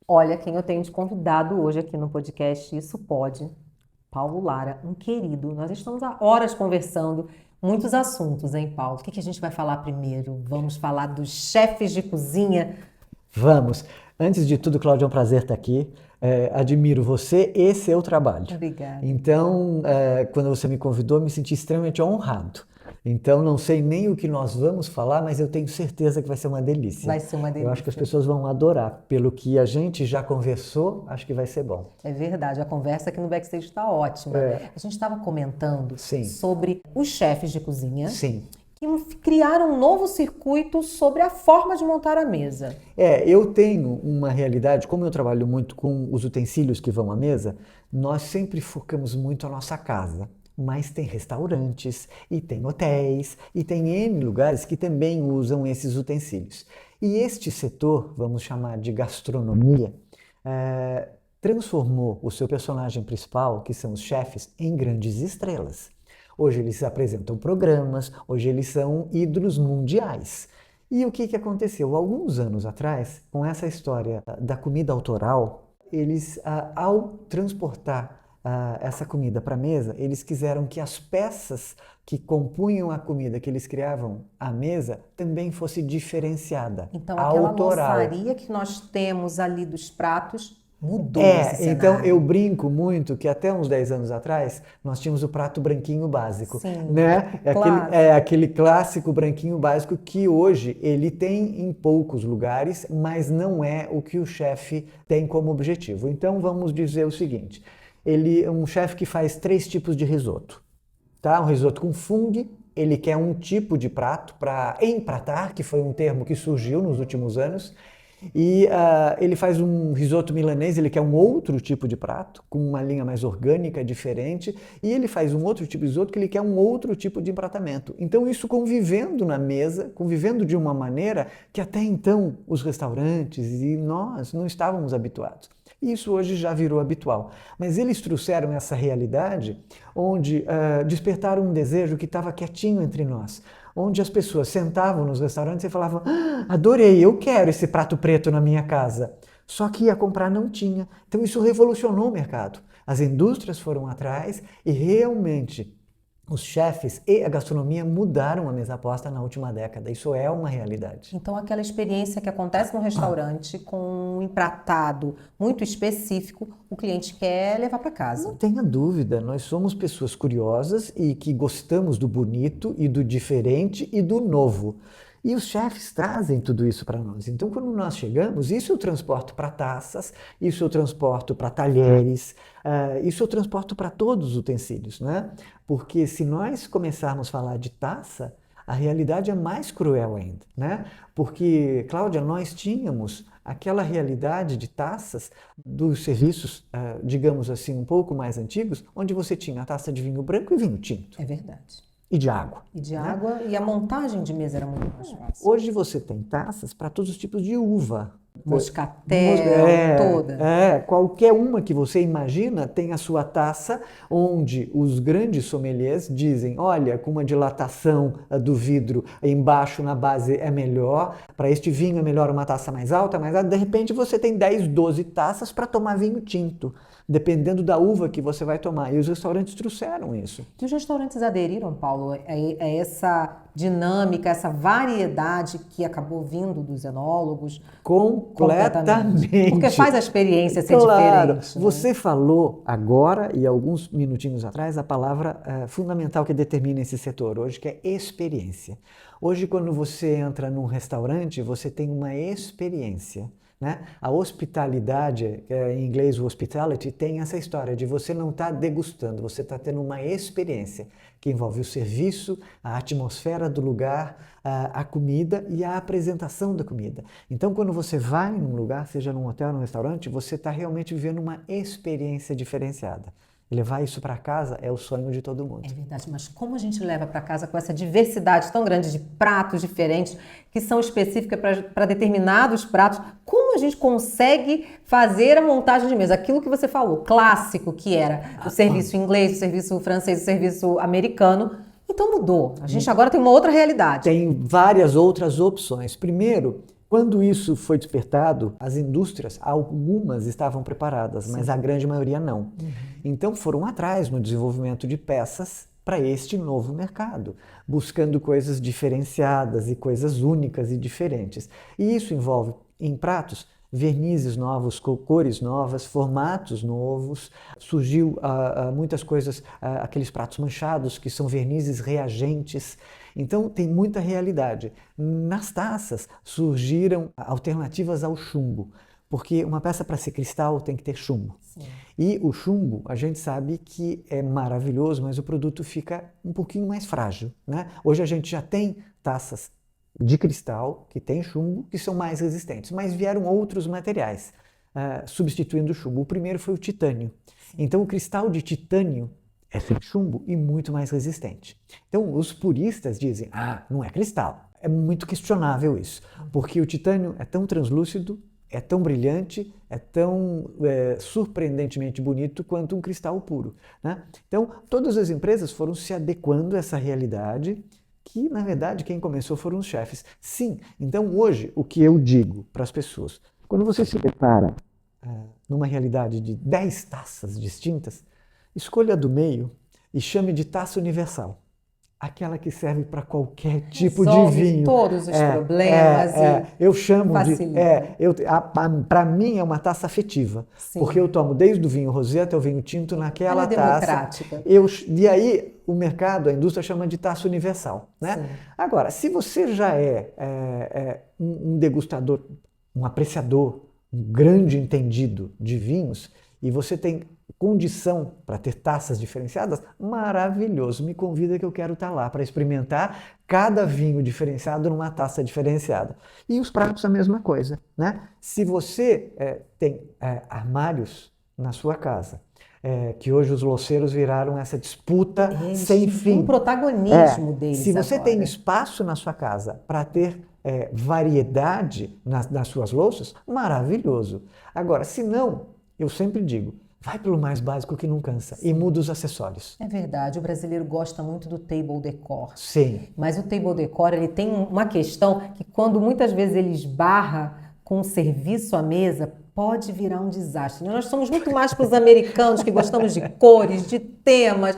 Olha, quem eu tenho de convidado hoje aqui no podcast, Isso Pode, Paulo Lara, um querido. Nós estamos há horas conversando, muitos assuntos, hein, Paulo? O que a gente vai falar primeiro? Vamos falar dos chefes de cozinha. Vamos. Antes de tudo, Cláudio, é um prazer estar aqui. Admiro você e seu trabalho. Obrigada. Então, quando você me convidou, eu me senti extremamente honrado. Então, não sei nem o que nós vamos falar, mas eu tenho certeza que vai ser uma delícia. Vai ser uma Eu acho que as delícia. pessoas vão adorar. Pelo que a gente já conversou, acho que vai ser bom. É verdade, a conversa aqui no backstage está ótima. A gente estava comentando Sim, sobre os chefes de cozinha sim. que criaram um novo circuito sobre a forma de montar a mesa. Eu tenho uma realidade, como eu trabalho muito com os utensílios que vão à mesa, nós sempre focamos muito a nossa casa. Mas tem restaurantes, e tem hotéis, e tem N lugares que também usam esses utensílios. E este setor, vamos chamar de gastronomia, eh, transformou o seu personagem principal, que são os chefes, em grandes estrelas. Hoje eles apresentam programas, hoje eles são ídolos mundiais. E o que aconteceu? Alguns anos atrás, com essa história da comida autoral, eles, ao transportar essa comida para a mesa, eles quiseram que as peças que compunham a comida que eles criavam à mesa também fosse diferenciada, Então, aquela autoral. louçaria que nós temos ali dos pratos mudou esse Então eu cenário. brinco muito que até uns 10 anos atrás nós tínhamos o prato branquinho básico, Sim, né? o clássico. Aquele clássico branquinho básico que hoje ele tem em poucos lugares, mas não é o que o chefe tem como objetivo. Então vamos dizer o seguinte: ele é um chefe que faz três tipos de risoto, tá? Um risoto com fungo, ele quer um tipo de prato para empratar, que foi um termo que surgiu nos últimos anos, e ele faz um risoto milanês, ele quer um outro tipo de prato, com uma linha mais orgânica, diferente, e ele faz um outro tipo de risoto que ele quer um outro tipo de empratamento. Então isso convivendo na mesa, convivendo de uma maneira que até então os restaurantes e nós não estávamos habituados. Isso hoje já virou habitual. Mas eles trouxeram essa realidade onde despertaram um desejo que estava quietinho entre nós. Onde as pessoas sentavam nos restaurantes e falavam: adorei, eu quero esse prato preto na minha casa. Só que ia comprar não tinha. Então isso revolucionou o mercado. As indústrias foram atrás e realmente os chefes e a gastronomia mudaram a mesa posta na última década. Isso é uma realidade. Então, aquela experiência que acontece no restaurante com um empratado muito específico, o cliente quer levar para Não casa. tenha dúvida, nós somos pessoas curiosas e que gostamos do bonito e do diferente e do novo. E os chefes trazem tudo isso para nós. Então, quando nós chegamos, isso eu transporto para taças, isso eu transporto para talheres, isso eu transporto para todos os utensílios, né? Porque se nós começarmos a falar de taça, a realidade é mais cruel ainda, né? Porque, Cláudia, nós tínhamos aquela realidade de taças dos serviços, digamos assim, um pouco mais antigos, onde você tinha a taça de vinho branco e vinho tinto, É verdade. e de água, E de né? água, e a montagem de mesa era muito mais fácil. Hoje você tem taças para todos os tipos de uva. Moscatel, toda. Qualquer uma que você imagina tem a sua taça, onde os grandes sommeliers dizem: olha, com uma dilatação do vidro embaixo na base é melhor, para este vinho é melhor uma taça mais alta, mas de repente você tem 10, 12 taças para tomar vinho tinto, dependendo da uva que você vai tomar. E os restaurantes trouxeram isso. E os restaurantes aderiram, Paulo, a essa dinâmica, essa variedade que acabou vindo dos enólogos? Completamente. Porque Completamente. faz a experiência ser Claro, diferente, né? você falou agora e alguns minutinhos atrás a palavra fundamental que determina esse setor hoje, que é experiência. Hoje, quando você entra num restaurante, você tem uma experiência, né? A hospitalidade, em inglês o hospitality, tem essa história de você não estar degustando, você está tendo uma experiência que envolve o serviço, a atmosfera do lugar, a comida e a apresentação da comida. Então, quando você vai num lugar, seja num hotel, num restaurante, você está realmente vivendo uma experiência diferenciada. Levar isso para casa é o sonho de todo É mundo. verdade, mas como a gente leva para casa com essa diversidade tão grande de pratos diferentes, que são específicas para determinados pratos, como a gente consegue fazer a montagem de mesa? Aquilo que você falou, clássico, que era o serviço inglês, o serviço francês, o serviço americano, então mudou. A gente agora tem uma outra realidade. Tem várias outras opções. Primeiro, Quando isso foi despertado, as indústrias, algumas estavam preparadas, mas a grande maioria não. Então foram atrás no desenvolvimento de peças para este novo mercado, buscando coisas diferenciadas e coisas únicas e diferentes. E isso envolve, em pratos, vernizes novos, cores novas, formatos novos. Surgiu muitas coisas, aqueles pratos manchados que são vernizes reagentes. Então tem muita realidade. Nas taças surgiram alternativas ao chumbo, porque uma peça para ser cristal tem que ter chumbo. Sim. E o chumbo, a gente sabe que é maravilhoso, mas o produto fica um pouquinho mais frágil, né? Hoje a gente já tem taças de cristal que tem chumbo, que são mais resistentes, mas vieram outros materiais substituindo o chumbo. O primeiro foi o titânio. Então o cristal de titânio é sem chumbo e muito mais resistente. Então os puristas dizem, não é cristal. É muito questionável isso, porque o titânio é tão translúcido, é tão brilhante, é tão surpreendentemente bonito quanto um cristal puro, né? Então todas as empresas foram se adequando a essa realidade, que na verdade quem começou foram os chefes. Sim, então hoje o que eu digo para as pessoas, quando você se depara numa realidade de 10 taças distintas, escolha a do meio e chame de taça universal. Aquela que serve para qualquer tipo de vinho. Todos os problemas. Eu chamo para mim é uma taça afetiva. Sim. Porque eu tomo desde o vinho rosé até o vinho tinto naquela taça. Democrática. E aí o mercado, a indústria chama de taça universal, né? Sim. Agora, se você já é um degustador, um apreciador, um grande entendido de vinhos, e você tem condição para ter taças diferenciadas, maravilhoso. Me convida que eu quero estar lá para experimentar cada vinho diferenciado numa taça diferenciada. E os pratos a mesma coisa, né? Se você tem armários na sua casa, que hoje os louceiros viraram essa disputa sem fim. Um protagonismo deles. Se você agora tem espaço na sua casa para ter variedade nas suas louças, maravilhoso. Agora, se não, eu sempre digo, vai pelo mais básico que não cansa. Sim. E muda os acessórios. É verdade, o brasileiro gosta muito do table decor. Sim. Mas o table decor, ele tem uma questão que quando muitas vezes ele esbarra com o serviço à mesa, pode virar um desastre. Nós somos muito mais para os americanos que gostamos de cores, de temas.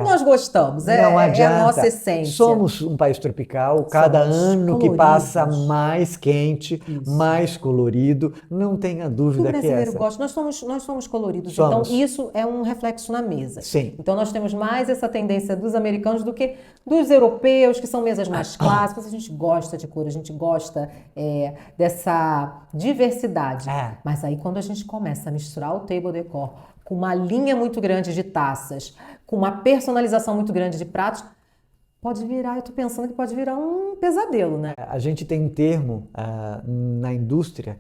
Nós gostamos, não adianta. É a nossa essência. Somos um país tropical, cada ano que passa mais quente, mais colorido, não tenha dúvida que é essa. O brasileiro gosta, nós somos coloridos, então isso é um reflexo na mesa. Sim. Então nós temos mais essa tendência dos americanos do que dos europeus, que são mesas mais clássicas. A gente gosta de cor, a gente gosta dessa diversidade. Mas aí quando a gente começa a misturar o table decor com uma linha muito grande de taças, com uma personalização muito grande de pratos, pode virar, eu tô pensando que pode virar um pesadelo, né? A gente tem um termo na indústria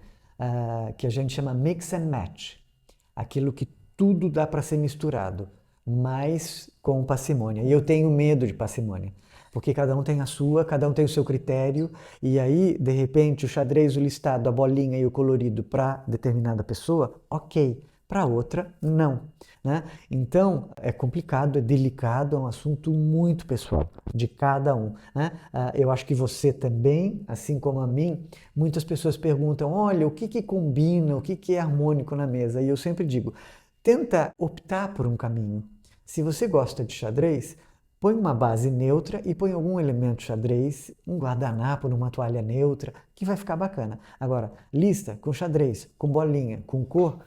que a gente chama mix and match. Aquilo que tudo dá para ser misturado, mas com parcimônia. E eu tenho medo de parcimônia. Porque cada um tem a sua, cada um tem o seu critério, e aí, de repente, o xadrez, o listado, a bolinha e o colorido para determinada pessoa, ok, para outra, não. Né? Então, é complicado, é delicado, é um assunto muito pessoal, de cada um. Né? Eu acho que você também, assim como a mim, muitas pessoas perguntam, olha, o que combina, o que é harmônico na mesa? E eu sempre digo, tenta optar por um caminho. Se você gosta de xadrez, põe uma base neutra e põe algum elemento xadrez, um guardanapo numa toalha neutra, que vai ficar bacana. Agora, lista com xadrez, com bolinha, com cor.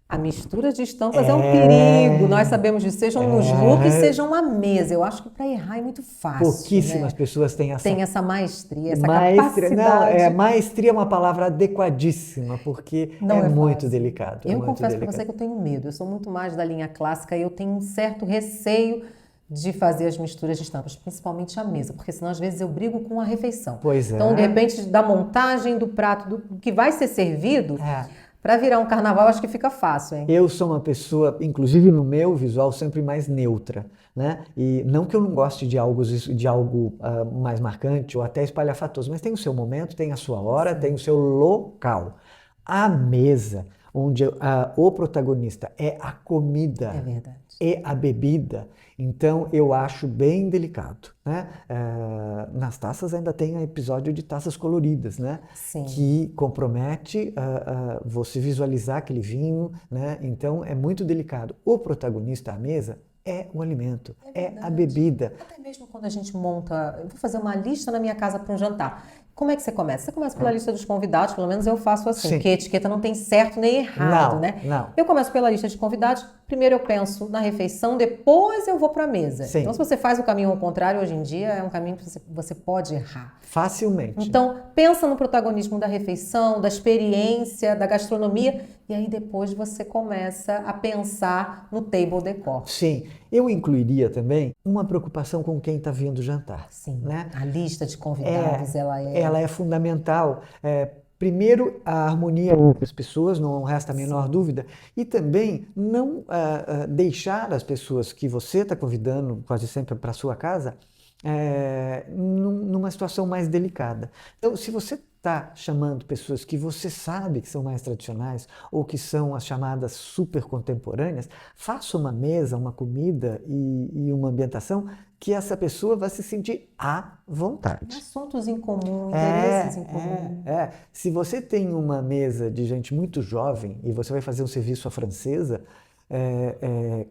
A mistura de estampas é um perigo. Nós sabemos disso, sejam nos looks, sejam na mesa. Eu acho que para errar é muito fácil. Pouquíssimas pessoas têm essa maestria, essa capacidade. Maestria é uma palavra adequadíssima, porque é muito delicado. Eu confesso para você que eu tenho medo. Eu sou muito mais da linha clássica e eu tenho um certo receio de fazer as misturas de estampas, principalmente à mesa, porque senão às vezes eu brigo com a refeição. Pois é. Então, de repente, da montagem do prato, do que vai ser servido, para virar um carnaval, acho que fica fácil, hein? Eu sou uma pessoa, inclusive no meu visual, sempre mais neutra, né? E não que eu não goste de algo mais marcante ou até espalhafatoso, mas tem o seu momento, tem a sua hora, tem o seu local. A mesa, onde o protagonista é a comida, É verdade. é a bebida, então eu acho bem delicado, né? Nas taças ainda tem episódio de taças coloridas, né? Sim. Que compromete você visualizar aquele vinho, né? Então é muito delicado. O protagonista à mesa é o alimento, é a bebida. Até mesmo quando a gente monta, eu vou fazer uma lista na minha casa para um jantar. Como é que você começa? Você começa pela lista dos convidados, pelo menos eu faço assim, Sim. porque a etiqueta não tem certo nem errado, Não, né? não. Eu começo pela lista de convidados, primeiro eu penso na refeição, depois eu vou para a mesa. Sim. Então, se você faz o caminho ao contrário, hoje em dia é um caminho que você pode errar. Facilmente. Então, pensa no protagonismo da refeição, da experiência, da gastronomia, e aí depois você começa a pensar no table decor. Sim, eu incluiria também uma preocupação com quem está vindo jantar. Sim, né? a lista de convidados, Ela é fundamental. Primeiro, a harmonia entre as pessoas, não resta a menor dúvida, e também não deixar as pessoas que você está convidando, quase sempre para a sua casa, numa situação mais delicada. Então, se você está chamando pessoas que você sabe que são mais tradicionais ou que são as chamadas super contemporâneas, faça uma mesa, uma comida e uma ambientação que essa pessoa vai se sentir à vontade. Assuntos em comum, interesses em comum. Se você tem uma mesa de gente muito jovem e você vai fazer um serviço à francesa,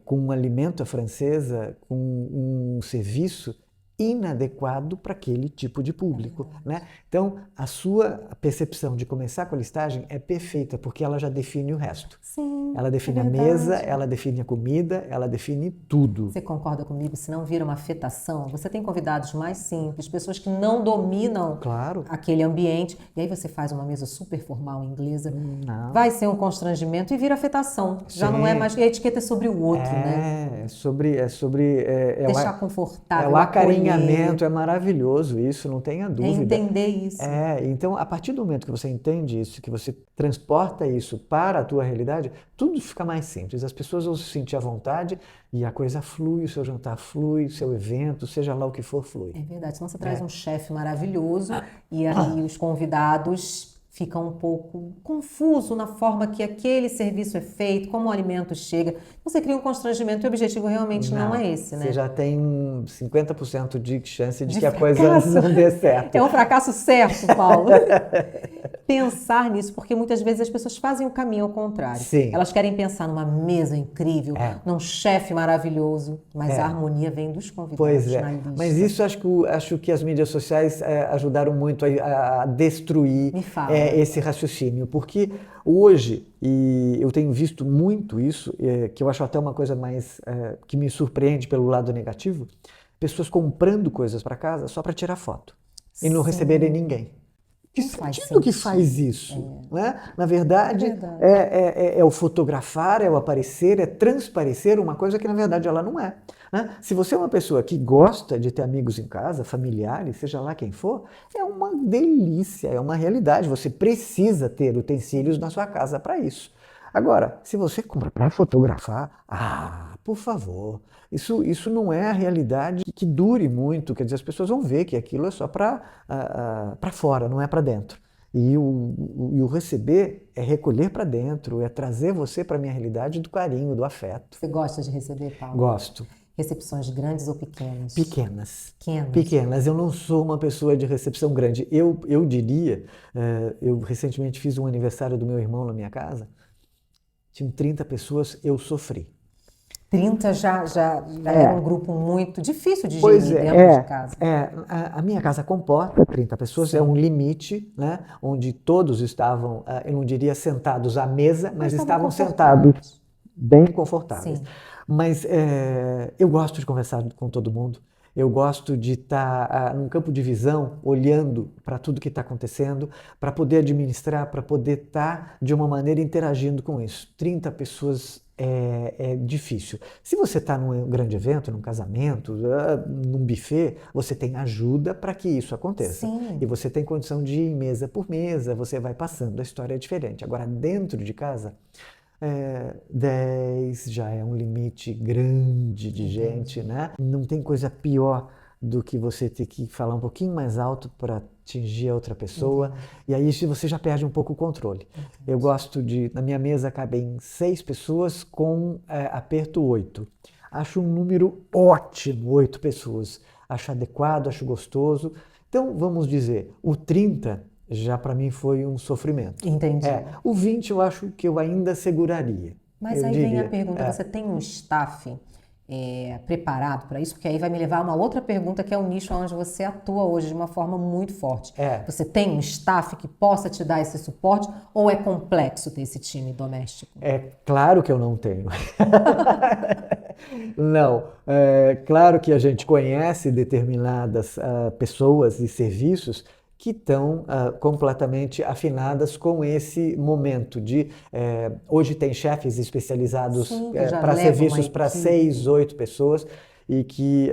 com um alimento à francesa, com um serviço inadequado para aquele tipo de público, né? Então, a sua percepção de começar com a listagem é perfeita, porque ela já define o resto. Sim, ela define a mesa, ela define a comida, ela define tudo. Você concorda comigo? Se não vira uma afetação, você tem convidados mais simples, pessoas que não dominam aquele ambiente, e aí você faz uma mesa super formal inglesa, vai ser um constrangimento e vira afetação. Sim. Já não é mais, e a etiqueta é sobre o outro, né? Deixar confortável, o acarinhamento, é maravilhoso isso, não tenha dúvida. É entender isso. Então, a partir do momento que você entende isso, que você transporta isso para a tua realidade, tudo fica mais simples. As pessoas vão se sentir à vontade e a coisa flui, o seu jantar flui, o seu evento, seja lá o que for, flui. É verdade. Senão você traz um chefe maravilhoso e aí os convidados ficam um pouco confusos na forma que aquele serviço é feito, como o alimento chega. Você cria um constrangimento e o objetivo realmente não é esse, né? Você já tem 50% de chance de que a coisa não dê certo. É um fracasso certo, Paulo. Pensar nisso, porque muitas vezes as pessoas fazem o caminho ao contrário. Sim. Elas querem pensar numa mesa incrível, num chefe maravilhoso, mas a harmonia vem dos convidados na lista. Mas isso acho que as mídias sociais ajudaram muito a destruir esse raciocínio, porque hoje, e eu tenho visto muito isso, que eu acho até uma coisa mais que me surpreende pelo lado negativo, pessoas comprando coisas para casa só para tirar foto e não receberem ninguém. Que sentido que faz isso? Né? Na verdade, é o fotografar, é o aparecer, é transparecer uma coisa que na verdade ela não é. Né? Se você é uma pessoa que gosta de ter amigos em casa, familiares, seja lá quem for, é uma delícia, é uma realidade. Você precisa ter utensílios na sua casa para isso. Agora, se você compra para fotografar, por favor, isso não é a realidade que dure muito. Quer dizer, as pessoas vão ver que aquilo é só para fora, não é para dentro. E o receber é recolher para dentro, é trazer você para a minha realidade do carinho, do afeto. Você gosta de receber, Paulo? Gosto. Recepções grandes ou pequenas? Pequenas. Eu não sou uma pessoa de recepção grande. Eu diria, eu recentemente fiz um aniversário do meu irmão na minha casa, tinham 30 pessoas, eu sofri. 30 já era um grupo muito difícil de gerir dentro de casa. A minha casa comporta 30 pessoas, é um limite, né, onde todos estavam, eu não diria sentados à mesa, mas estavam sentados bem confortáveis. Sim. Mas eu gosto de conversar com todo mundo. Eu gosto de estar num campo de visão, olhando para tudo que está acontecendo, para poder administrar, para poder estar de uma maneira interagindo com isso. 30 pessoas é difícil. Se você está num grande evento, num casamento, num buffet, você tem ajuda para que isso aconteça. Sim. E você tem condição de ir mesa por mesa, você vai passando, a história é diferente. Agora, dentro de casa, 10 já é um limite grande de gente, né? Não tem coisa pior do que você ter que falar um pouquinho mais alto para atingir a outra pessoa, e aí você já perde um pouco o controle. Eu gosto na minha mesa cabem 6 pessoas com aperto 8. Acho um número ótimo, 8 pessoas. Acho adequado, acho gostoso. Então, vamos dizer, o 30 já para mim foi um sofrimento. Entendi. O 20 eu acho que eu ainda seguraria. Mas aí vem a pergunta, você tem um staff preparado para isso? Porque aí vai me levar a uma outra pergunta, que é o nicho onde você atua hoje de uma forma muito forte. Você tem um staff que possa te dar esse suporte ou é complexo ter esse time doméstico? É claro que eu não tenho. Não, claro que a gente conhece determinadas pessoas e serviços que estão completamente afinadas com esse momento de... hoje tem chefes especializados para serviços para 6, 8 pessoas e que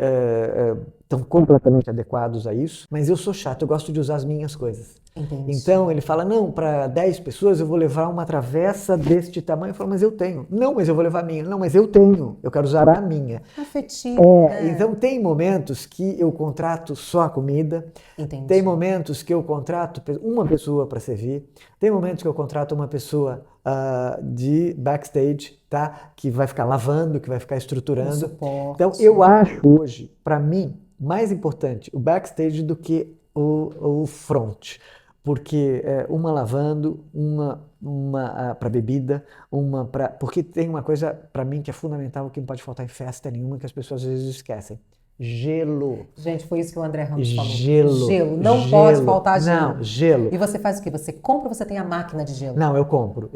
estão completamente adequados a isso. Mas eu sou chato, eu gosto de usar as minhas coisas. Entendi. Então ele fala, não, para 10 pessoas eu vou levar uma travessa deste tamanho. Eu falo, mas eu tenho. Não, mas eu vou levar a minha. Não, mas eu tenho. Eu quero usar a minha. Afetivo. Então tem momentos que eu contrato só a comida. Entendi. Tem momentos que eu contrato uma pessoa para servir. Tem momentos que eu contrato uma pessoa de backstage, tá? Que vai ficar lavando, que vai ficar estruturando. Suporte. Então eu acho hoje, para mim, mais importante o backstage do que o front. Porque uma lavando, uma para bebida, porque tem uma coisa para mim que é fundamental, que não pode faltar em festa nenhuma, que as pessoas às vezes esquecem. Gelo. Gente, foi isso que o André Ramos falou. Gelo. Não pode faltar gelo. Não, gelo. E você faz o quê? Você compra ou você tem a máquina de gelo? Não, eu compro.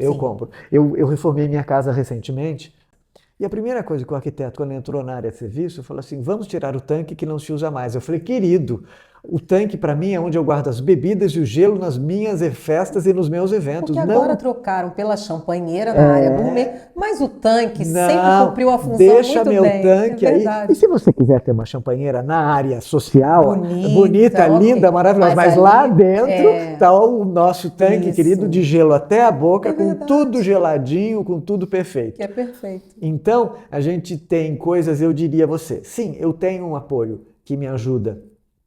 Eu reformei minha casa recentemente. E a primeira coisa que o arquiteto, quando entrou na área de serviço, falou assim, vamos tirar o tanque que não se usa mais. Eu falei, querido, o tanque para mim é onde eu guardo as bebidas e o gelo nas minhas festas e nos meus eventos. Porque agora trocaram pela champanheira na área gourmet, mas o tanque sempre cumpriu a função deixa muito meu bem. Tanque aí. E se você quiser ter uma champanheira na área social, bonita, linda, maravilhosa, mas lá dentro está o nosso tanque querido de gelo até a boca, com tudo geladinho, com tudo perfeito. Que é perfeito. Então, a gente tem coisas, eu diria a você, sim, eu tenho um apoio que me ajuda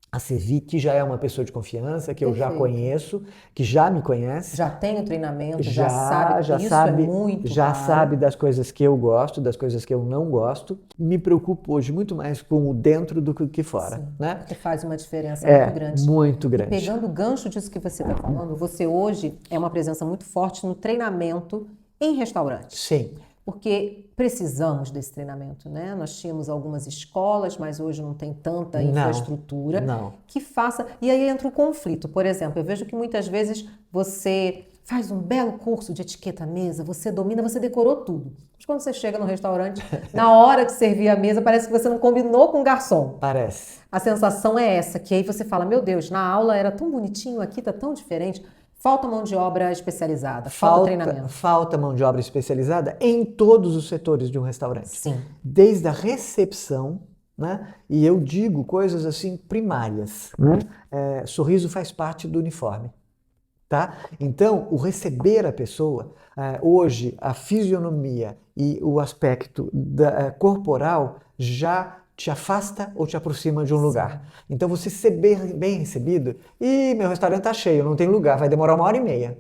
a servir, que já é uma pessoa de confiança, que eu já conheço, que já me conhece. Já tem o treinamento, já sabe que isso é muito já sabe das coisas que eu gosto, das coisas que eu não gosto. Me preocupo hoje muito mais com o dentro do que fora. Sim, né? Porque faz uma diferença muito grande. Muito grande. E pegando o gancho disso que você está falando, você hoje é uma presença muito forte no treinamento em restaurantes. Sim. Porque precisamos desse treinamento, né? Nós tínhamos algumas escolas, mas hoje não tem tanta infraestrutura que faça... E aí entra o conflito. Por exemplo, eu vejo que muitas vezes você faz um belo curso de etiqueta à mesa, você domina, você decorou tudo. Mas quando você chega no restaurante, na hora de servir a mesa, parece que você não combinou com o garçom. Parece. A sensação é essa, que aí você fala, meu Deus, na aula era tão bonitinho, aqui tá tão diferente... Falta mão de obra especializada, falta treinamento. Falta mão de obra especializada em todos os setores de um restaurante. Sim. Desde a recepção, né? E eu digo coisas assim primárias. Né? Sorriso faz parte do uniforme. Tá? Então, o receber a pessoa, hoje a fisionomia e o aspecto corporal já te afasta ou te aproxima de um lugar. Então você ser bem recebido, meu restaurante está cheio, não tem lugar, vai demorar 1h30.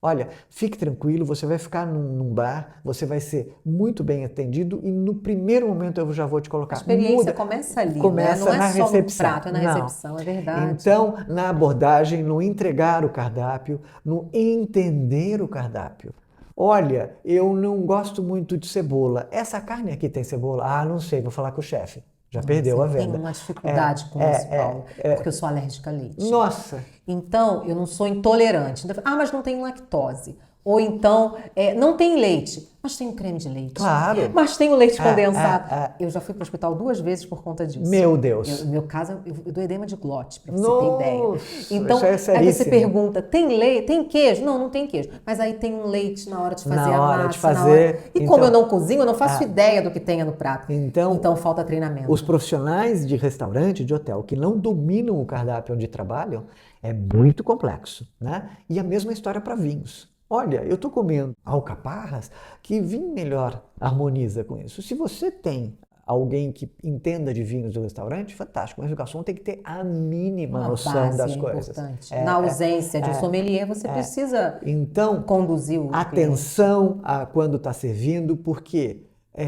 Olha, fique tranquilo, você vai ficar num bar, você vai ser muito bem atendido e no primeiro momento eu já vou te colocar. A experiência começa ali, começa né? Não é na só recepção. no prato, é na recepção, é verdade. Então, na abordagem, no entregar o cardápio, no entender o cardápio. Olha, eu não gosto muito de cebola. Essa carne aqui tem cebola? Ah, não sei, vou falar com o chefe. Já perdeu a venda. Eu tenho uma dificuldade com isso, Paulo, porque eu sou alérgica a leite. Nossa! Então, eu não sou intolerante. Mas não tem lactose. Ou então, não tem leite, mas tem o creme de leite. Claro. Mas tem o leite condensado. Eu já fui para o hospital 2 vezes por conta disso. Meu Deus. No meu caso, eu dou edema de glote, para você ter ideia. Então, isso é aí você pergunta, tem leite, tem queijo? Não, não tem queijo. Mas aí tem um leite na hora de fazer a massa. E como eu não cozinho, eu não faço ideia do que tenha no prato. Então falta treinamento. Os profissionais de restaurante, de hotel, que não dominam o cardápio onde trabalham, é muito complexo, né? E a mesma história para vinhos. Olha, eu estou comendo alcaparras que vinho melhor harmoniza com isso. Se você tem alguém que entenda de vinhos do restaurante, fantástico, mas o garçom tem que ter a mínima Uma noção base das é coisas. importante. Na ausência de um sommelier, você precisa Então, conduzir o cliente. atenção a quando está servindo, porque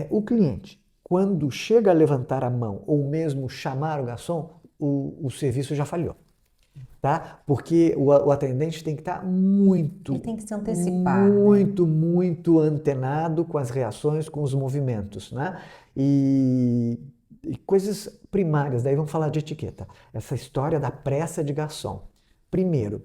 o cliente, quando chega a levantar a mão ou mesmo chamar o garçom, o serviço já falhou. Tá? Porque o atendente tem que estar muito, Ele tem que se antecipar, muito antenado com as reações, com os movimentos, né? E coisas primárias, daí vamos falar de etiqueta. Essa história da pressa de garçom. Primeiro,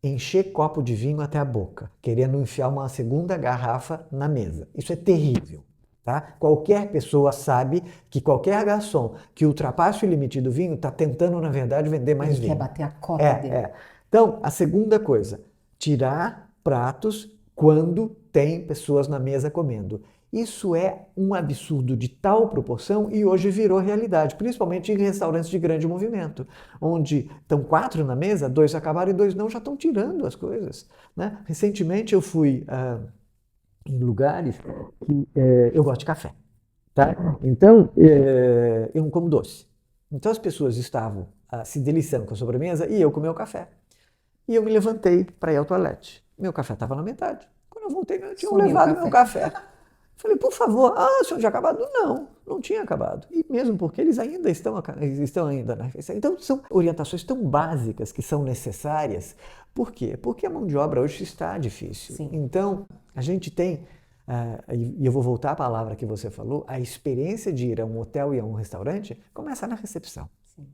encher copo de vinho até a boca, querendo enfiar uma segunda garrafa na mesa. Isso é terrível. Tá? Qualquer pessoa sabe que qualquer garçom que ultrapasse o limite do vinho está tentando, na verdade, vender mais vinho. Ele quer bater a cota dele. Então, a segunda coisa, tirar pratos quando tem pessoas na mesa comendo. Isso é um absurdo de tal proporção e hoje virou realidade, principalmente em restaurantes de grande movimento, onde estão 4 na mesa, 2 acabaram e 2 não, já estão tirando as coisas. Né? Recentemente eu fui em lugares que eu gosto de café, tá? Então, eu não como doce. Então as pessoas estavam se deliciando com a sobremesa e eu com o meu café. E eu me levantei para ir ao toalete. Meu café estava na metade. Quando eu voltei, eu tinha levado meu café. Falei, por favor, o senhor tinha acabado? Não tinha acabado. E mesmo porque eles ainda estão ainda na refeição. Então, são orientações tão básicas que são necessárias. Por quê? Porque a mão de obra hoje está difícil. Sim. Então, a gente tem, e eu vou voltar à palavra que você falou, a experiência de ir a um hotel e a um restaurante começa na recepção. Sim.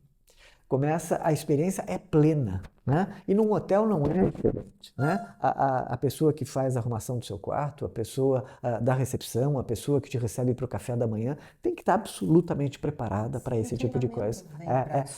A experiência é plena, né? E num hotel não é diferente, né? A pessoa que faz a arrumação do seu quarto, a pessoa da recepção, a pessoa que te recebe para o café da manhã, tem que estar absolutamente preparada para esse tipo de coisa.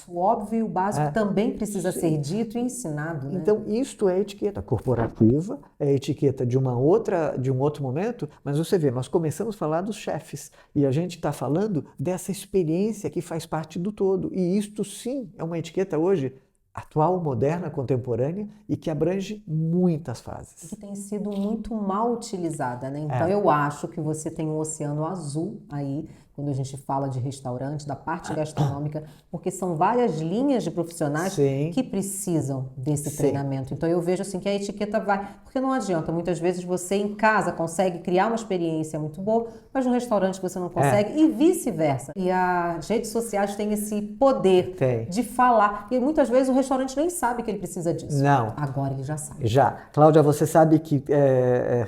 O óbvio e o básico também precisa ser dito e ensinado, né? Então, isto é etiqueta corporativa, é etiqueta de um outro momento, mas você vê, nós começamos a falar dos chefes e a gente está falando dessa experiência que faz parte do todo. E isto sim é uma etiqueta hoje atual, moderna, contemporânea e que abrange muitas fases. Que tem sido muito mal utilizada, né? Então eu acho que você tem um oceano azul aí, quando a gente fala de restaurante, da parte gastronômica, porque são várias linhas de profissionais que precisam desse treinamento. Então eu vejo assim que a etiqueta vai, porque não adianta, muitas vezes você em casa consegue criar uma experiência muito boa, mas no restaurante você não consegue e vice-versa. E as redes sociais têm esse poder de falar, e muitas vezes o restaurante nem sabe que ele precisa disso. Não. Agora ele já sabe. Já. Cláudia, você sabe que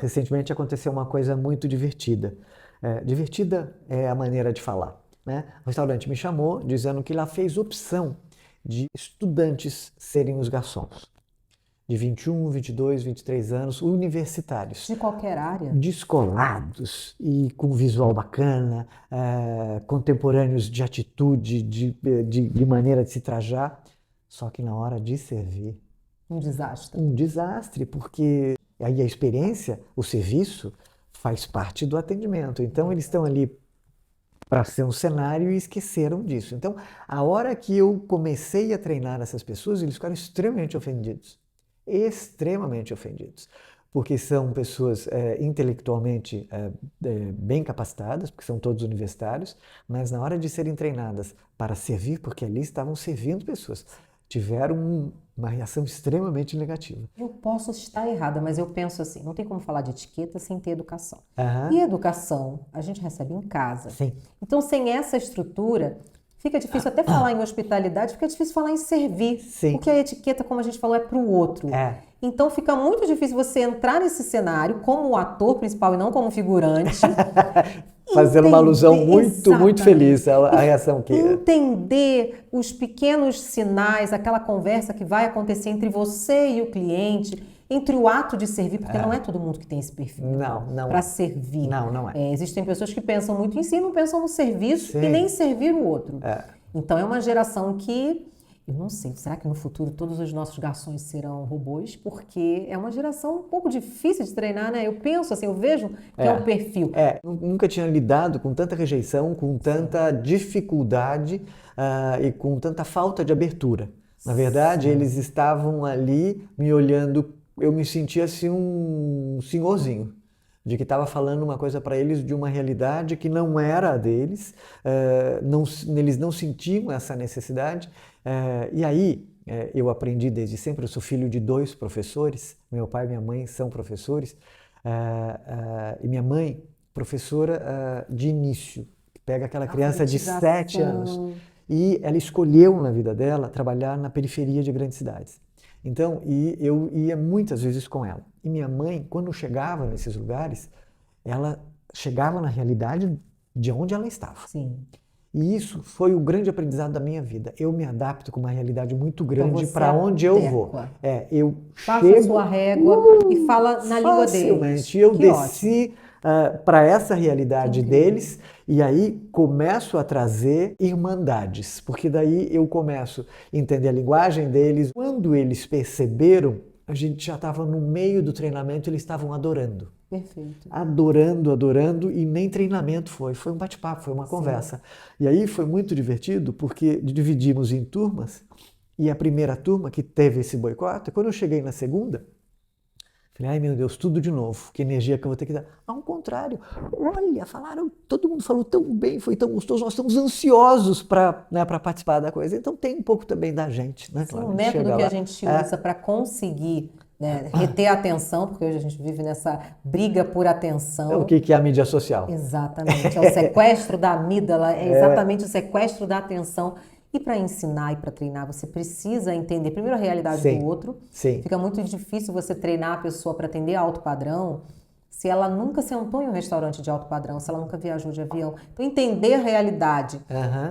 recentemente aconteceu uma coisa muito divertida. Divertida é a maneira de falar, né? O restaurante me chamou dizendo que lá fez opção de estudantes serem os garçons. De 21, 22, 23 anos, universitários. De qualquer área. Descolados e com visual bacana, contemporâneos de atitude, de maneira de se trajar. Só que na hora de servir... Um desastre. Um desastre, porque aí a experiência, o serviço, faz parte do atendimento. Então, eles estão ali para ser um cenário e esqueceram disso. Então, a hora que eu comecei a treinar essas pessoas, eles ficaram extremamente ofendidos. Extremamente ofendidos. Porque são pessoas intelectualmente bem capacitadas, porque são todos universitários, mas na hora de serem treinadas para servir, porque ali estavam servindo pessoas, tiveram uma reação extremamente negativa. Eu posso estar errada, mas eu penso assim, não tem como falar de etiqueta sem ter educação. Uhum. E educação a gente recebe em casa. Sim. Então, sem essa estrutura, fica difícil até falar em hospitalidade, fica difícil falar em servir. Sim. Porque a etiqueta, como a gente falou, é para o outro. Então, fica muito difícil você entrar nesse cenário como ator principal e não como figurante. Fazendo uma alusão muito feliz à reação que... Entender os pequenos sinais, aquela conversa que vai acontecer entre você e o cliente, entre o ato de servir, porque não é todo mundo que tem esse perfil para servir. Não é. Existem pessoas que pensam muito em si, não pensam no serviço e nem servir o outro. Então é uma geração que... Eu não sei, será que no futuro todos os nossos garçons serão robôs? Porque é uma geração um pouco difícil de treinar, né? Eu penso assim, eu vejo que é o perfil. Nunca tinha lidado com tanta rejeição, com tanta dificuldade e com tanta falta de abertura. Na verdade, eles estavam ali me olhando, eu me sentia assim um senhorzinho. de que estava falando uma coisa para eles de uma realidade que não era a deles, eles não sentiam essa necessidade. E aí eu aprendi desde sempre, eu sou filho de 2 professores, meu pai e minha mãe são professores, e minha mãe, professora de início, pega aquela criança de 7 anos e ela escolheu na vida dela trabalhar na periferia de grandes cidades. Então, eu ia muitas vezes com ela. E minha mãe, quando chegava nesses lugares, ela chegava na realidade de onde ela estava. Sim. E isso foi o grande aprendizado da minha vida. Eu me adapto com uma realidade muito grande Então para onde eu vou. Eu passa chego, a sua régua e fala na língua deles. Eu desci para essa realidade deles e aí começo a trazer irmandades, porque daí eu começo a entender a linguagem deles. Quando eles perceberam, a gente já estava no meio do treinamento, eles estavam adorando. Perfeito. Adorando, e nem treinamento foi um bate-papo, foi uma conversa. E aí foi muito divertido, porque dividimos em turmas, e a primeira turma que teve esse boicote, quando eu cheguei na segunda, falei, ai meu Deus, tudo de novo, que energia que eu vou ter que dar. Ao contrário, olha, todo mundo falou tão bem, foi tão gostoso, nós estamos ansiosos para participar da coisa. Então tem um pouco também da gente, né? Claro, o método que a gente usa para conseguir reter a atenção, porque hoje a gente vive nessa briga por atenção. O que é a mídia social? Exatamente, é o sequestro da amígdala, é exatamente o sequestro da atenção. E para ensinar e para treinar, você precisa entender primeiro a realidade do outro. Sim. Fica muito difícil você treinar a pessoa para atender alto padrão se ela nunca sentou em um restaurante de alto padrão, se ela nunca viajou de avião. Então, entender a realidade,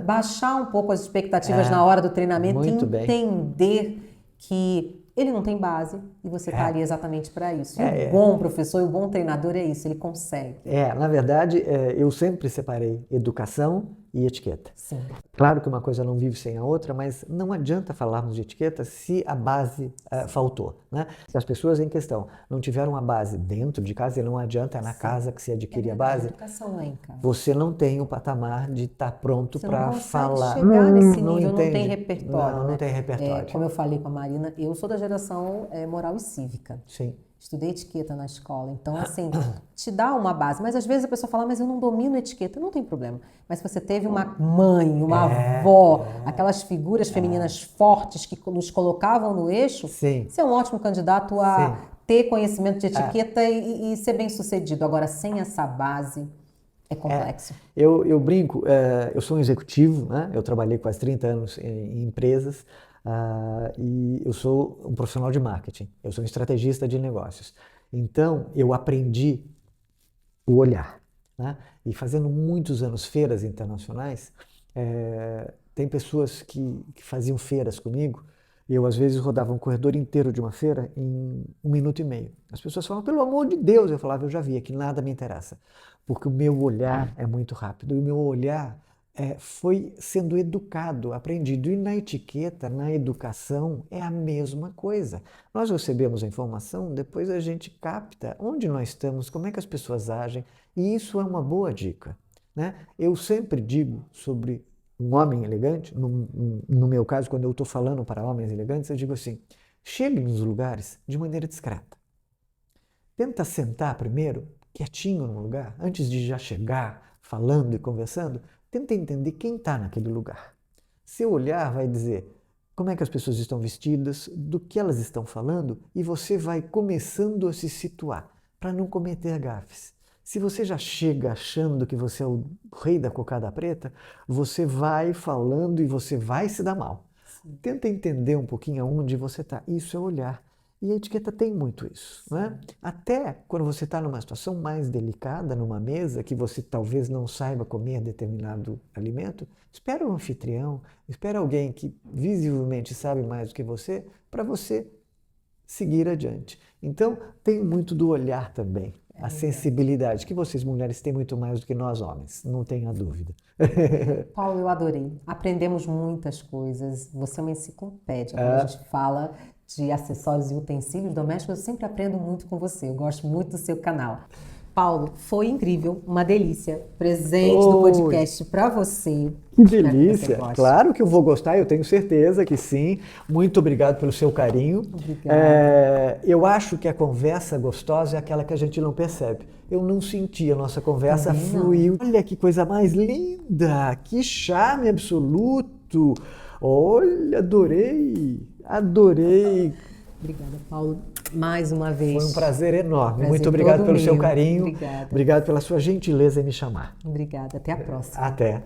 baixar um pouco as expectativas na hora do treinamento e entender que ele não tem base e você está ali exatamente para isso. E o bom professor e o bom treinador é isso, ele consegue. Na verdade, eu sempre separei educação e etiqueta. Sim. Claro que uma coisa não vive sem a outra, mas não adianta falarmos de etiqueta se a base faltou, né? Se as pessoas em questão não tiveram a base dentro de casa, e não adianta, é na casa que se adquire a base, educação lá em casa. você não tem o patamar de estar pronto para falar. Chegar nesse nível, não tem repertório. Não tem repertório. Como eu falei com a Marina, eu sou da geração moral e cívica. Sim. Estudei etiqueta na escola, então assim, te dá uma base. Mas às vezes a pessoa fala, mas eu não domino etiqueta, não tem problema. Mas se você teve uma mãe, uma avó, aquelas figuras femininas fortes que nos colocavam no eixo, você é um ótimo candidato a ter conhecimento de etiqueta e ser bem sucedido. Agora, sem essa base, é complexo. Eu brinco, eu sou um executivo, né? Eu trabalhei quase 30 anos em empresas. E eu sou um profissional de marketing, eu sou um estrategista de negócios. Então, eu aprendi o olhar, né? E fazendo muitos anos feiras internacionais, tem pessoas que faziam feiras comigo, e eu às vezes rodava um corredor inteiro de uma feira em 1 minuto e meio. As pessoas falam, pelo amor de Deus, eu falava, eu já vi, aqui nada me interessa, porque o meu olhar é muito rápido, e o meu olhar foi sendo educado, aprendido. E na etiqueta, na educação, é a mesma coisa. Nós recebemos a informação, depois a gente capta onde nós estamos, como é que as pessoas agem, e isso é uma boa dica, né? Eu sempre digo sobre um homem elegante, no meu caso, quando eu estou falando para homens elegantes, eu digo assim, chegue nos lugares de maneira discreta. Tenta sentar primeiro, quietinho no lugar, antes de já chegar falando e conversando. Tenta entender quem está naquele lugar. Seu olhar vai dizer como é que as pessoas estão vestidas, do que elas estão falando, e você vai começando a se situar para não cometer gafes. Se você já chega achando que você é o rei da cocada preta, você vai falando e você vai se dar mal. Sim. Tenta entender um pouquinho aonde você está. Isso é olhar. E a etiqueta tem muito isso, né? Até quando você está numa situação mais delicada, numa mesa, que você talvez não saiba comer determinado alimento, espera um anfitrião, espera alguém que visivelmente sabe mais do que você, para você seguir adiante. Então, tem muito do olhar também, a sensibilidade, que vocês mulheres têm muito mais do que nós homens, não tenha dúvida. Paulo, eu adorei. Aprendemos muitas coisas. Você é uma enciclopédia. Quando a gente fala de acessórios e utensílios domésticos, eu sempre aprendo muito com você. Eu gosto muito do seu canal. Paulo, foi incrível, uma delícia. Presente do podcast para você. Que delícia! Claro que eu vou gostar, eu tenho certeza que sim. Muito obrigado pelo seu carinho. Obrigada. Eu acho que a conversa gostosa é aquela que a gente não percebe. Eu não senti, a nossa conversa fluiu. Olha que coisa mais linda! Que charme absoluto! Olha, adorei! Adorei! Obrigada, Paulo, mais uma vez. Foi um prazer enorme. Muito obrigado pelo seu carinho. Obrigada. Obrigado pela sua gentileza em me chamar. Obrigada. Até a próxima. Até.